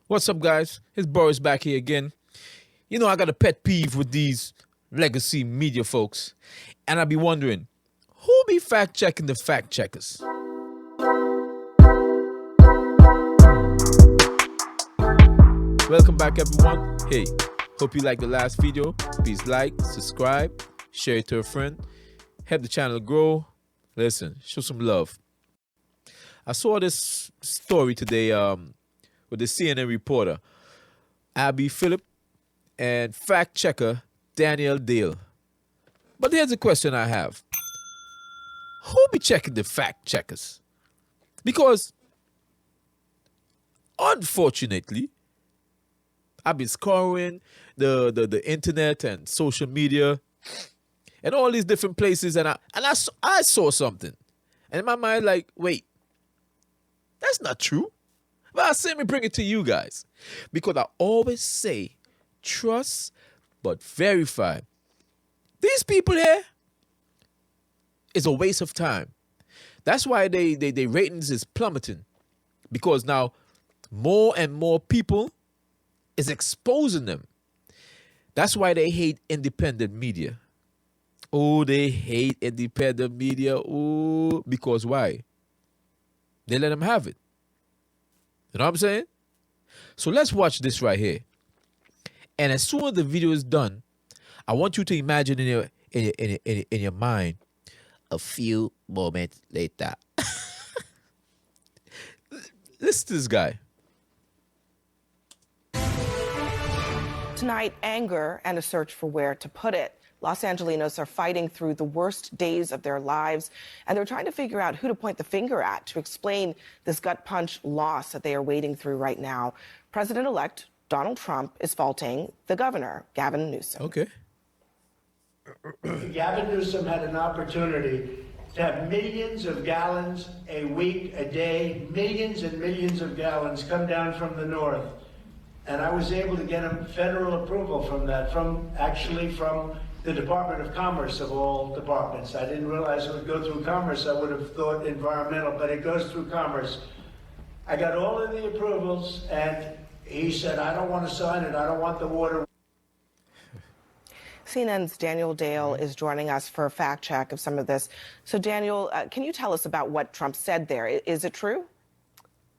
What's up, guys? It's Boris back here again. You know, I got a pet peeve with these legacy media folks, and I be wondering, who be fact checking the fact checkers? Welcome back, everyone. Hey, hope you liked the last video. Please like, subscribe, share it to a friend, help the channel grow. Listen, show some love. I saw this story today with the CNN reporter, Abby Phillip, and fact checker Daniel Dale. But here's a question I have. Who be checking the fact checkers? Because, unfortunately, I've been scouring the internet and social media and all these different places, and I saw something. And in my mind, like, wait, that's not true. Well, let me bring it to you guys. Because I always say, trust but verify. These people here is a waste of time. That's why they ratings is plummeting. Because now more and more people is exposing them. That's why they hate independent media. Oh, they hate independent media. Oh, because why? They let them have it. You know what I'm saying? So let's watch this right here. And as soon as the video is done, I want you to imagine in your mind a few moments later. Listen to this guy. Tonight, anger and a search for where to put it. Los Angelinos are fighting through the worst days of their lives, and they're trying to figure out who to point the finger at to explain this gut punch loss that they are wading through right now. President-elect Donald Trump is faulting the governor, Gavin Newsom. Okay. Gavin Newsom had an opportunity to have millions of gallons a week, a day, millions and millions of gallons come down from the north. And I was able to get him federal approval from that, from the Department of Commerce of all departments. I didn't realize it would go through Commerce. I would have thought environmental, but it goes through Commerce. I got all of the approvals, and he said, I don't want to sign it. I don't want the water. CNN's Daniel Dale is joining us for a fact check of some of this. So, Daniel, can you tell us about what Trump said there? Is it true?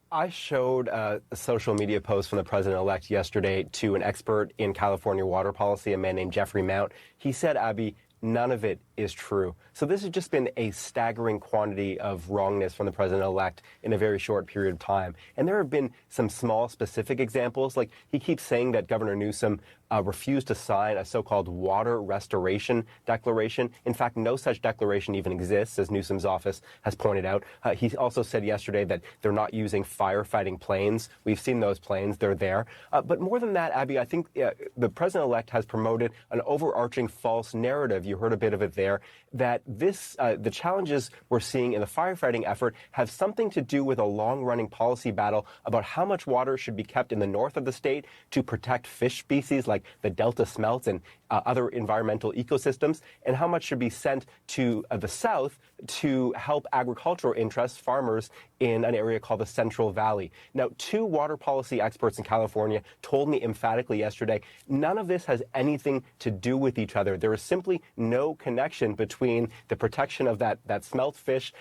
I showed a social media post from the president-elect yesterday to an expert in California water policy, a man named Jeffrey Mount. He said, Abby, none of it is true. So this has just been a staggering quantity of wrongness from the president-elect in a very short period of time. And there have been some small specific examples. Like he keeps saying that Governor Newsom refused to sign a so-called water restoration declaration. In fact, no such declaration even exists, as Newsom's office has pointed out. He also said yesterday that they're not using firefighting planes. We've seen those planes. They're there. But more than that, Abby, I think the president-elect has promoted an overarching false narrative. You heard a bit of it there, that the challenges we're seeing in the firefighting effort have something to do with a long-running policy battle about how much water should be kept in the north of the state to protect fish species like the Delta smelts and other environmental ecosystems, and how much should be sent to the south to help agricultural interests, farmers in an area called the Central Valley. Now, two water policy experts in California told me emphatically yesterday, none of this has anything to do with each other. There is simply no connection between the protection of that smelt fish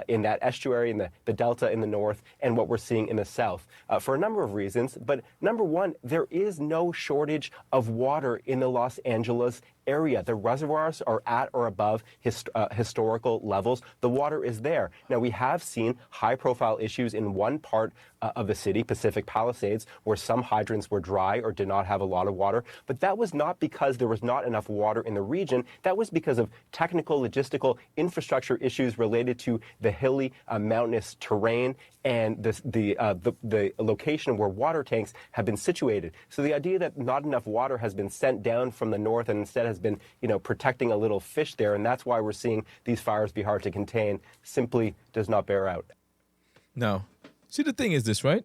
in that estuary in the Delta in the north and what we're seeing in the south for a number of reasons. But number one, there is no shortage of water in the Los Angeles area. The reservoirs are at or above historical levels. The water is there. Now, we have seen high-profile issues in one part of the city, Pacific Palisades, where some hydrants were dry or did not have a lot of water. But that was not because there was not enough water in the region. That was because of technical, logistical, infrastructure issues related to the hilly, mountainous terrain and the location where water tanks have been situated. So the idea that not enough water has been sent down from the north and instead has been, protecting a little fish there, and that's why we're seeing these fires be hard to contain, simply does not bear out. Now, see, the thing is this, right?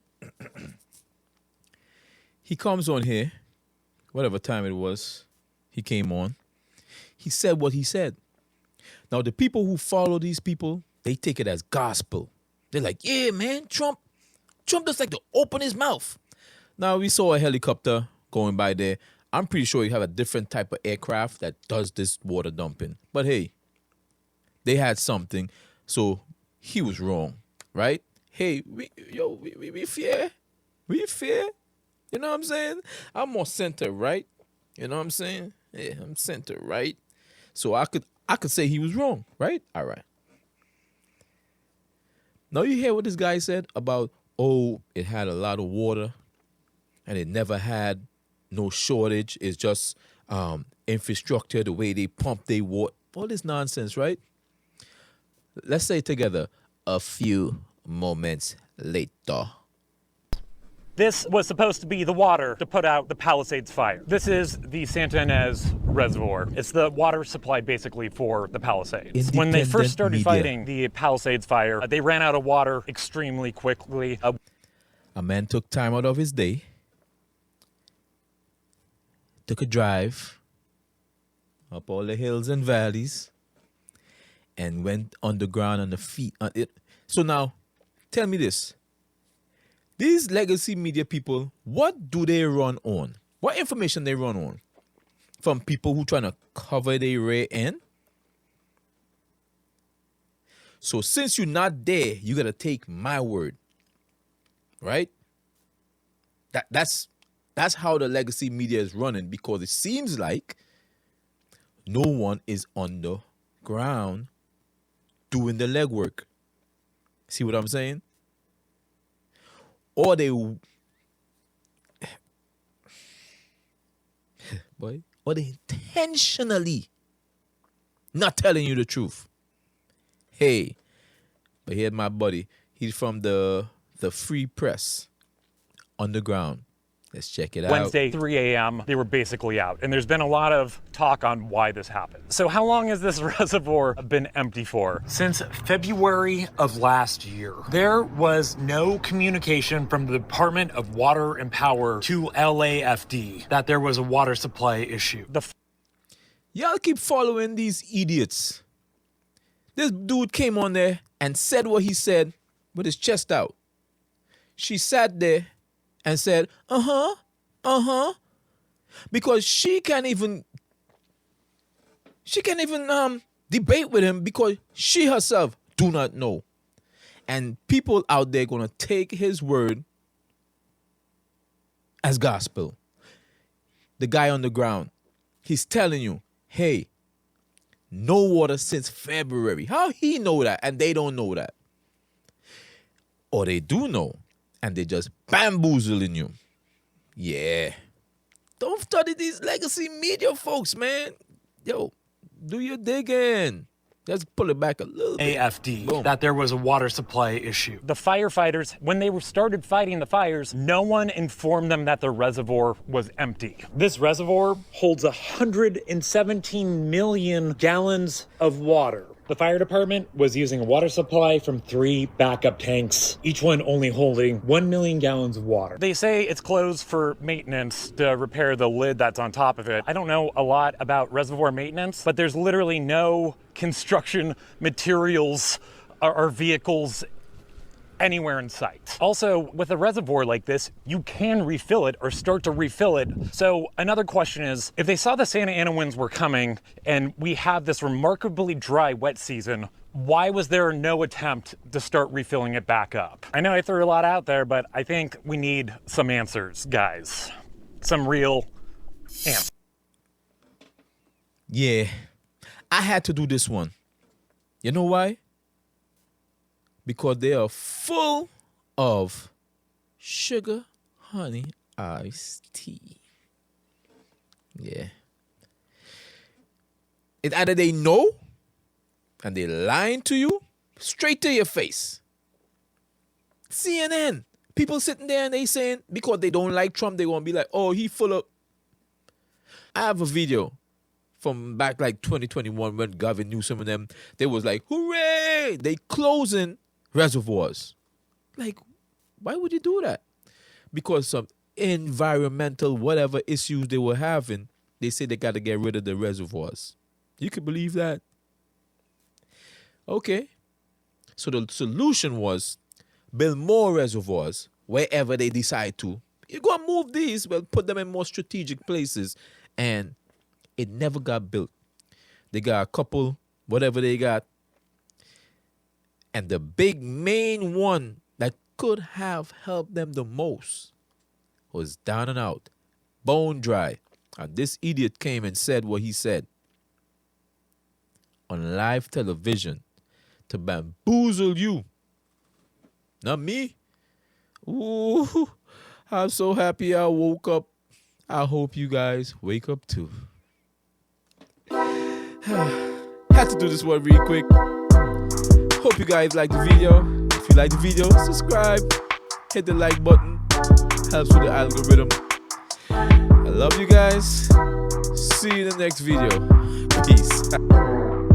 He comes on here, whatever time it was, he came on. He said what he said. Now, the people who follow these people, they take it as gospel. They're like, yeah, man, Trump just like to open his mouth. Now, we saw a helicopter going by there. I'm pretty sure you have a different type of aircraft that does this water dumping. But hey, they had something, so he was wrong, right? Hey, we fair. We fair. You know what I'm saying? I'm more center, right? You know what I'm saying? Yeah, I'm center, right? So I could say he was wrong, right? All right. Now you hear what this guy said about, oh, it had a lot of water and it never had no shortage. It's just infrastructure, the way they pump their water. All this nonsense, right? Let's say together, a few moments later. This was supposed to be the water to put out the Palisades fire. This is the Santa Ynez Reservoir. It's the water supply basically for the Palisades. When they first started fighting the Palisades fire, they ran out of water extremely quickly. A man took time out of his day, took a drive up all the hills and valleys, and went underground on the feet. So now, tell me this. These legacy media people, what do they run on? What information they run on? From people who trying to cover their rear end? So since you're not there, you got to take my word. Right? That's how the legacy media is running, because it seems like no one is on the ground doing the legwork. See what I'm saying? Or they intentionally not telling you the truth. Hey, but here's my buddy. He's from the Free Press Underground. Let's check it out. Wednesday, 3 a.m., they were basically out. And there's been a lot of talk on why this happened. So how long has this reservoir been empty for? Since February of last year. There was no communication from the Department of Water and Power to LAFD that there was a water supply issue. Y'all keep following these idiots. This dude came on there and said what he said with his chest out. She sat there and said, because she can't even debate with him, because she herself do not know. And people out there gonna take his word as gospel. The guy on the ground, he's telling you, hey, no water since February. How he know that and they don't know that? Or they do know and they just bamboozling you. Yeah. Don't study these legacy media folks, man. Yo, do your digging. Let's pull it back a little bit. AFD, Boom. that there was a water supply issue. The firefighters, when they started fighting the fires, no one informed them that the reservoir was empty. This reservoir holds 117 million gallons of water. The fire department was using a water supply from 3 backup tanks, each one only holding 1 million gallons of water. They say it's closed for maintenance to repair the lid that's on top of it. I don't know a lot about reservoir maintenance, but there's literally no construction materials or vehicles anywhere in sight. Also, with a reservoir like this, you can refill it or start to refill it. So another question is, if they saw the Santa Ana winds were coming and we have this remarkably dry wet season, why was there no attempt to start refilling it back up? I know I threw a lot out there, but I think we need some answers, guys. Some real answers. Yeah, I had to do this one. You know why? Because they are full of sugar, honey, iced tea. Yeah. It's either they know and they lying to you straight to your face. CNN. People sitting there and they saying, because they don't like Trump, they gonna be like, oh, he full of. I have a video from back like 2021 when Gavin Newsom and them, they was like, hooray! They closing reservoirs. Like, why would you do that? Because some environmental whatever issues they were having, they say they got to get rid of the reservoirs. You can believe that? Okay. So the solution was build more reservoirs wherever they decide to you're going to move these, well, put them in more strategic places. And it never got built. They got a couple, whatever they got. And the big main one that could have helped them the most was down and out, bone dry. And this idiot came and said what he said on live television to bamboozle you. Not me. Ooh, I'm so happy I woke up. I hope you guys wake up too. Had to do this one real quick. Hope you guys like the video. If you like the video, subscribe. Hit the like button. Helps with the algorithm. I love you guys. See you in the next video. Peace.